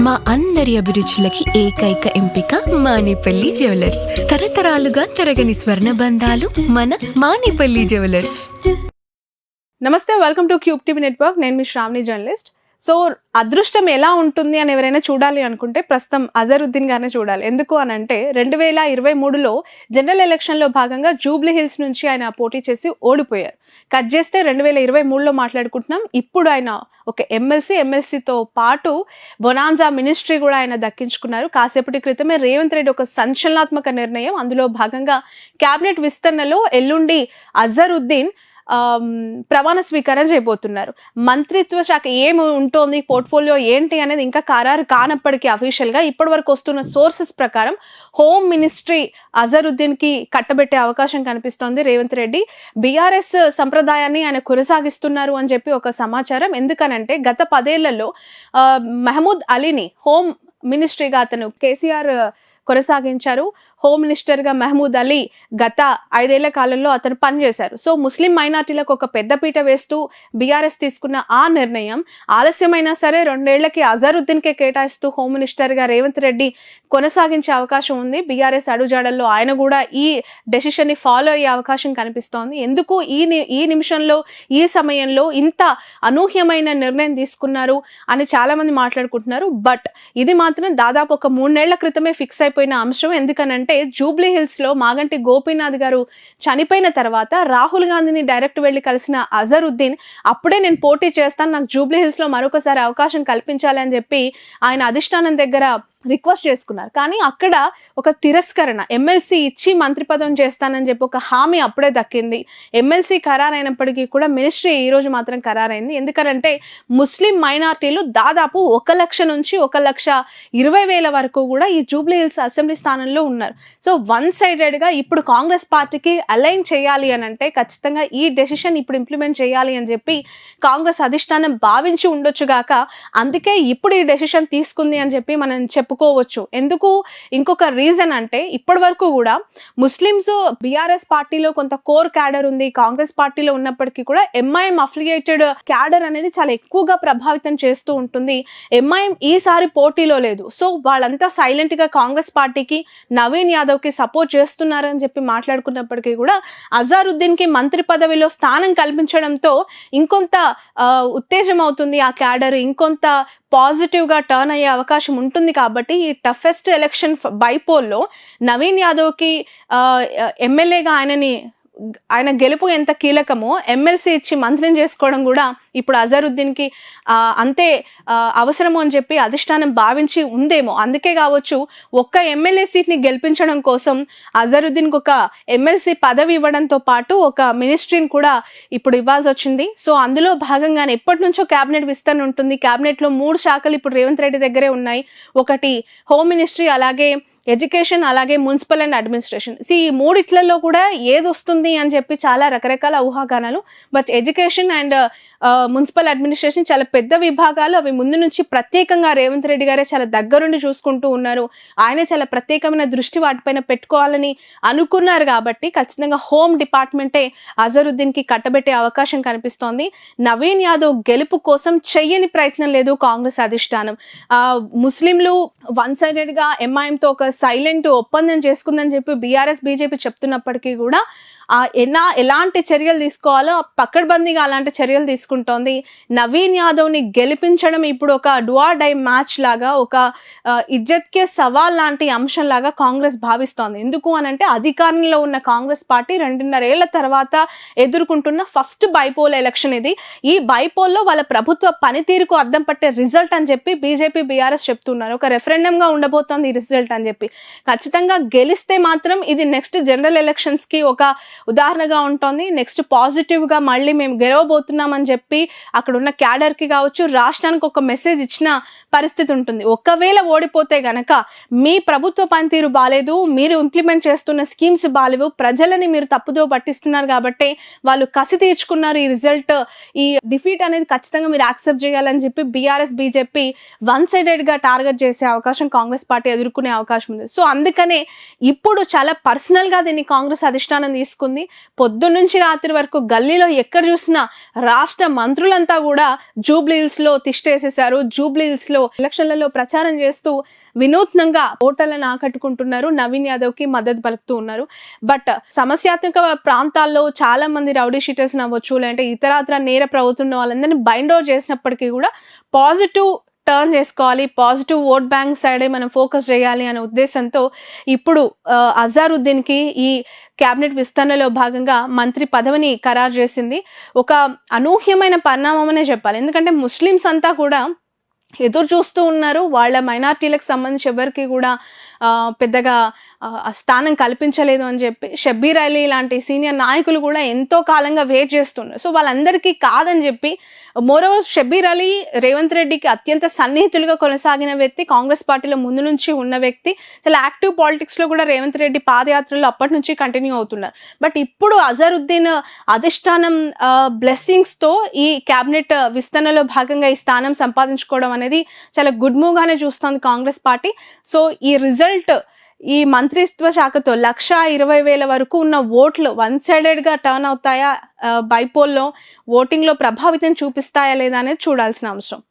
మా అందరి అభిరుచులకి ఏకైక ఎంపిక మానేపల్లి జ్యువెలర్స్. తరతరాలుగా తరగని స్వర్ణ బంధాలు మన మానేపల్లి జ్యువెలర్స్. నమస్తే, welcome to cube TV network. నేను మీ శ్రావణి, జర్నలిస్ట్. సో అదృష్టం ఎలా ఉంటుంది అని ఎవరైనా చూడాలి అనుకుంటే ప్రస్తుతం అజరుద్దీన్ గారిని చూడాలి. ఎందుకు అని అంటే 2023లో జనరల్ ఎలక్షన్లో భాగంగా జూబ్లీ హిల్స్ నుంచి ఆయన పోటీ చేసి ఓడిపోయారు. కట్ చేస్తే 2023లో మాట్లాడుకుంటున్నాం. ఇప్పుడు ఆయన ఒక ఎమ్మెల్సీతో పాటు బొనాన్జా మినిస్ట్రీ కూడా ఆయన దక్కించుకున్నారు. కాసేపటి క్రితమే రేవంత్ రెడ్డి ఒక సంచలనాత్మక నిర్ణయం, అందులో భాగంగా కేబినెట్ విస్తరణలో ఎల్లుండి అజరుద్దీన్ ప్రమాణ స్వీకారం చేయబోతున్నారు. మంత్రిత్వ శాఖ ఏమి ఉంటుంది, పోర్ట్ఫోలియో ఏంటి అనేది ఇంకా ఖరారు కానప్పటికీ అఫీషియల్గా ఇప్పటి వరకు వస్తున్న సోర్సెస్ ప్రకారం హోమ్ మినిస్ట్రీ అజరుద్దీన్ కి కట్టబెట్టే అవకాశం కనిపిస్తోంది రేవంత్ రెడ్డి. బీఆర్ఎస్ సంప్రదాయాన్ని ఆయన కొనసాగిస్తున్నారు అని చెప్పి ఒక సమాచారం. ఎందుకనంటే గత 10 ఏళ్లలో మహమూద్ అలీని హోమ్ మినిస్ట్రీగా అతను కేసీఆర్ కొనసాగించారు. హోమ్ మినిస్టర్గా మహమూద్ అలీ గత 5 ఏళ్ల కాలంలో అతను పనిచేశారు. సో ముస్లిం మైనార్టీలకు ఒక పెద్దపీట వేస్తూ బీఆర్ఎస్ తీసుకున్న ఆ నిర్ణయం ఆలస్యమైనా సరే 2 ఏళ్లకి అజరుద్దీన్కే కేటాయిస్తూ హోమ్ మినిస్టర్గా రేవంత్ రెడ్డి కొనసాగించే అవకాశం ఉంది. బీఆర్ఎస్ అడుగుజాడల్లో ఆయన కూడా ఈ డెసిషన్ని ఫాలో అయ్యే అవకాశం కనిపిస్తోంది. ఎందుకు ఈ నిమిషంలో ఈ సమయంలో ఇంత అనూహ్యమైన నిర్ణయం తీసుకున్నారు అని చాలా మంది మాట్లాడుకుంటున్నారు. బట్ ఇది మాత్రం దాదాపు ఒక 3 ఏళ్ల క్రితమే ఫిక్స్ అయిపోయిన అంశం. ఎందుకనంటే జూబ్లీ హిల్స్ లో మాగంటి గోపీనాథ్ గారు చనిపోయిన తర్వాత రాహుల్ గాంధీని డైరెక్ట్ వెళ్లి కలిసిన అజరుద్దీన్ అప్పుడే నేను పోటీ చేస్తాను, నాకు జూబ్లీ హిల్స్ లో మరొకసారి అవకాశం కల్పించాలి అని చెప్పి ఆయన అధిష్టానం దగ్గర రిక్వెస్ట్ చేసుకున్నారు. కానీ అక్కడ ఒక తిరస్కరణ, ఎమ్మెల్సీ ఇచ్చి మంత్రి పదవి చేస్తానని చెప్పి ఒక హామీ అప్పుడే దక్కింది. ఎమ్మెల్సీ ఖరారైనప్పటికీ కూడా మినిస్ట్రీ ఈ రోజు మాత్రం ఖరారైంది. ఎందుకంటే ముస్లిం మైనార్టీలు దాదాపు 1 లక్ష నుంచి 1,20,000 వరకు కూడా ఈ జూబ్లీ హిల్స్ అసెంబ్లీ స్థానంలో ఉన్నారు. సో వన్ సైడెడ్ గా ఇప్పుడు కాంగ్రెస్ పార్టీకి అలైన్ చేయాలి అని అంటే ఖచ్చితంగా ఈ డెసిషన్ ఇప్పుడు ఇంప్లిమెంట్ చేయాలి అని చెప్పి కాంగ్రెస్ అధిష్టానం భావించి ఉండొచ్చు గాక, అందుకే ఇప్పుడు ఈ డెసిషన్ తీసుకుంది అని చెప్పి మనం చెప్పుకోవచ్చు. ఎందుకు, ఇంకొక రీజన్ అంటే ఇప్పటి వరకు కూడా ముస్లిమ్స్ బీఆర్ఎస్ పార్టీలో కొంత కోర్ క్యాడర్ ఉంది, కాంగ్రెస్ పార్టీలో ఉన్నప్పటికీ కూడా ఎంఐఎం అఫిలియేటెడ్ క్యాడర్ అనేది చాలా ఎక్కువగా ప్రభావితం చేస్తూ ఉంటుంది. ఎంఐఎం ఈసారి పోటీలో లేదు. సో వాళ్ళంతా సైలెంట్ గా కాంగ్రెస్ పార్టీకి, నవీన్ యాదవ్ కి సపోర్ట్ చేస్తున్నారని చెప్పి మాట్లాడుకున్నప్పటికీ కూడా అజరుద్దీన్ కి మంత్రి పదవిలో స్థానం కల్పించడంతో ఇంకొంత ఉత్తేజం అవుతుంది ఆ క్యాడర్, ఇంకొంత పాజిటివ్ గా టర్న్ అయ్యే అవకాశం ఉంటుంది. కాబట్టి ఈ టఫెస్ట్ ఎలక్షన్ బైపోల్లో నవీన్ యాదవ్ కి ఎమ్మెల్యేగా ఆయన గెలుపు ఎంత కీలకమో ఎమ్మెల్సీ ఇచ్చి మంత్రిని చేసుకోవడం కూడా ఇప్పుడు అజరుద్దీన్ కి అంతే అవసరము అని చెప్పి అధిష్టానం భావించి ఉందేమో. అందుకే కావచ్చు ఒక్క ఎమ్మెల్యే సీట్ ని గెలిపించడం కోసం అజరుద్దీన్ కి ఒక ఎమ్మెల్సీ పదవి ఇవ్వడంతో పాటు ఒక మినిస్ట్రీని కూడా ఇప్పుడు ఇవ్వాల్సి వచ్చింది. సో అందులో భాగంగానే ఎప్పటి నుంచో కేబినెట్ విస్తరణ ఉంటుంది. కేబినెట్ లో 3 శాఖలు ఇప్పుడు రేవంత్ రెడ్డి దగ్గరే ఉన్నాయి. ఒకటి హోమ్ మినిస్ట్రీ, అలాగే ఎడ్యుకేషన్, అలాగే మున్సిపల్ అండ్ అడ్మినిస్ట్రేషన్. ఈ 3 కూడా ఏది వస్తుంది అని చెప్పి చాలా రకరకాల ఊహాగానాలు. But education and municipal administration చాలా పెద్ద విభాగాలు. అవి ముందు నుంచి ప్రత్యేకంగా రేవంత్ రెడ్డి గారే చాలా దగ్గరుండి చూసుకుంటూ ఉన్నారు. ఆయనే చాలా ప్రత్యేకమైన దృష్టి వాటిపైన పెట్టుకోవాలని అనుకున్నారు. కాబట్టి ఖచ్చితంగా హోమ్ డిపార్ట్మెంటే అజరుద్దీన్ కి కట్టబెట్టే అవకాశం కనిపిస్తోంది. నవీన్ యాదవ్ గెలుపు కోసం చెయ్యని ప్రయత్నం లేదు కాంగ్రెస్ అధిష్టానం. ముస్లింలు వన్ సైడెడ్ గా ఎంఐఎంతో ఒక సైలెంట్ ఒప్పందం చేసుకుందని చెప్పి బీఆర్ఎస్ బీజేపీ చెప్తున్నప్పటికీ కూడా ఎలాంటి చర్యలు తీసుకోవాలో పక్కడ్బందీగా అలాంటి చర్యలు తీసుకుంటోంది. నవీన్ యాదవ్ ని గెలిపించడం ఇప్పుడు ఒక డుఆర్ డై మ్యాచ్ లాగా, ఒక ఇజ్జత్కే సవాల్ లాంటి అంశం లాగా కాంగ్రెస్ భావిస్తోంది. ఎందుకు అనంటే అధికారంలో ఉన్న కాంగ్రెస్ పార్టీ 2.5 ఏళ్ల తర్వాత ఎదుర్కొంటున్న ఫస్ట్ బైపోల్ ఎలక్షన్ ఇది. ఈ బైపోల్లో వాళ్ళ ప్రభుత్వ పనితీరుకు అద్దం పట్టే రిజల్ట్ అని చెప్పి బీజేపీ బీఆర్ఎస్ చెప్తున్నారు. ఒక రెఫరెండం గా ఉండబోతోంది ఈ రిజల్ట్ అని చెప్పి. ఖచ్చితంగా గెలిస్తే మాత్రం ఇది నెక్స్ట్ జనరల్ ఎలక్షన్స్ కి ఒక ఉదాహరణగా ఉంటుంది. నెక్స్ట్ పాజిటివ్ గా మళ్ళీ మేము గెలవబోతున్నామని చెప్పి అక్కడ ఉన్న క్యాడర్ కి కావచ్చు, రాష్ట్రానికి ఒక మెసేజ్ ఇచ్చిన పరిస్థితి ఉంటుంది. ఒకవేళ ఓడిపోతే గనక మీ ప్రభుత్వ పనితీరు బాలేదు, మీరు ఇంప్లిమెంట్ చేస్తున్న స్కీమ్స్ బాలేవు, ప్రజలని మీరు తప్పుదో పట్టిస్తున్నారు కాబట్టి వాళ్ళు కసి తీర్చుకున్నారు. ఈ రిజల్ట్, ఈ డిఫీట్ అనేది ఖచ్చితంగా మీరు యాక్సెప్ట్ చేయాలని చెప్పి బీఆర్ఎస్ బీజేపీ వన్ సైడెడ్ గా టార్గెట్ చేసే అవకాశం కాంగ్రెస్ పార్టీ ఎదుర్కొనే అవకాశం ఉంది. సో అందుకనే ఇప్పుడు చాలా పర్సనల్గా దీన్ని కాంగ్రెస్ అధిష్టానం తీసుకుంది. పొద్దున్నుంచి రాత్రి వరకు గల్లీలో ఎక్కడ చూసినా రాష్ట్ర మంత్రులంతా కూడా జూబ్లీ హిల్స్లో తిష్టేసేశారు. జూబ్లీ హిల్స్లో ఎలక్షన్లలో ప్రచారం చేస్తూ వినూత్నంగా ఓటర్లను ఆకట్టుకుంటున్నారు. నవీన్ యాదవ్కి మద్దతు పలుకుతూ ఉన్నారు. బట్ సమస్యాత్మక ప్రాంతాల్లో చాలా మంది రౌడీ షీటర్స్ అవ్వచ్చు, లేదంటే ఇతరత్ర నేర ప్రవర్తన వాళ్ళందరినీ బైండ్ అవుట్ చేసినప్పటికీ కూడా పాజిటివ్ టర్న్ చేసుకోవాలి, పాజిటివ్ ఓట్ బ్యాంక్ సైడే మనం ఫోకస్ చేయాలి అనే ఉద్దేశంతో ఇప్పుడు అజారుద్దీన్కి ఈ క్యాబినెట్ విస్తరణలో భాగంగా మంత్రి పదవిని ఖరారు చేసింది. ఒక అనూహ్యమైన పరిణామం అనే చెప్పాలి. ఎందుకంటే ముస్లిమ్స్ అంతా కూడా ఎదురు చూస్తూ ఉన్నారు. వాళ్ళ మైనార్టీలకు సంబంధించి ఎవరికి కూడా పెద్దగా స్థానం కల్పించలేదు అని చెప్పి షబ్బీర్ అలీ లాంటి సీనియర్ నాయకులు కూడా ఎంతో కాలంగా వెయిట్ చేస్తున్నారు. సో వాళ్ళందరికీ కాదని చెప్పి, మోరోవర్ షబ్బీర్ అలీ రేవంత్ రెడ్డికి అత్యంత సన్నిహితులుగా కొనసాగిన వ్యక్తి, కాంగ్రెస్ పార్టీలో ముందు నుంచి ఉన్న వ్యక్తి, చాలా యాక్టివ్ పాలిటిక్స్లో కూడా రేవంత్ రెడ్డి పాదయాత్రలో అప్పటి నుంచి కంటిన్యూ అవుతున్నారు. బట్ ఇప్పుడు అజరుద్దీన్ అధిష్టానం బ్లెస్సింగ్స్తో ఈ క్యాబినెట్ విస్తరణలో భాగంగా ఈ స్థానం సంపాదించుకోవడం అనేది చాలా గుడ్ మూవ్ గానే చూస్తోంది కాంగ్రెస్ పార్టీ. సో ఈ రిజల్ట్ ఈ మంత్రిత్వ శాఖతో 1,20,000 వరకు ఉన్న ఓట్లు వన్ సైడెడ్గా టర్న్ అవుతాయా, బైపోల్లో ఓటింగ్లో ప్రభావితం చూపిస్తాయా లేదా అనేది చూడాల్సిన అవసరం.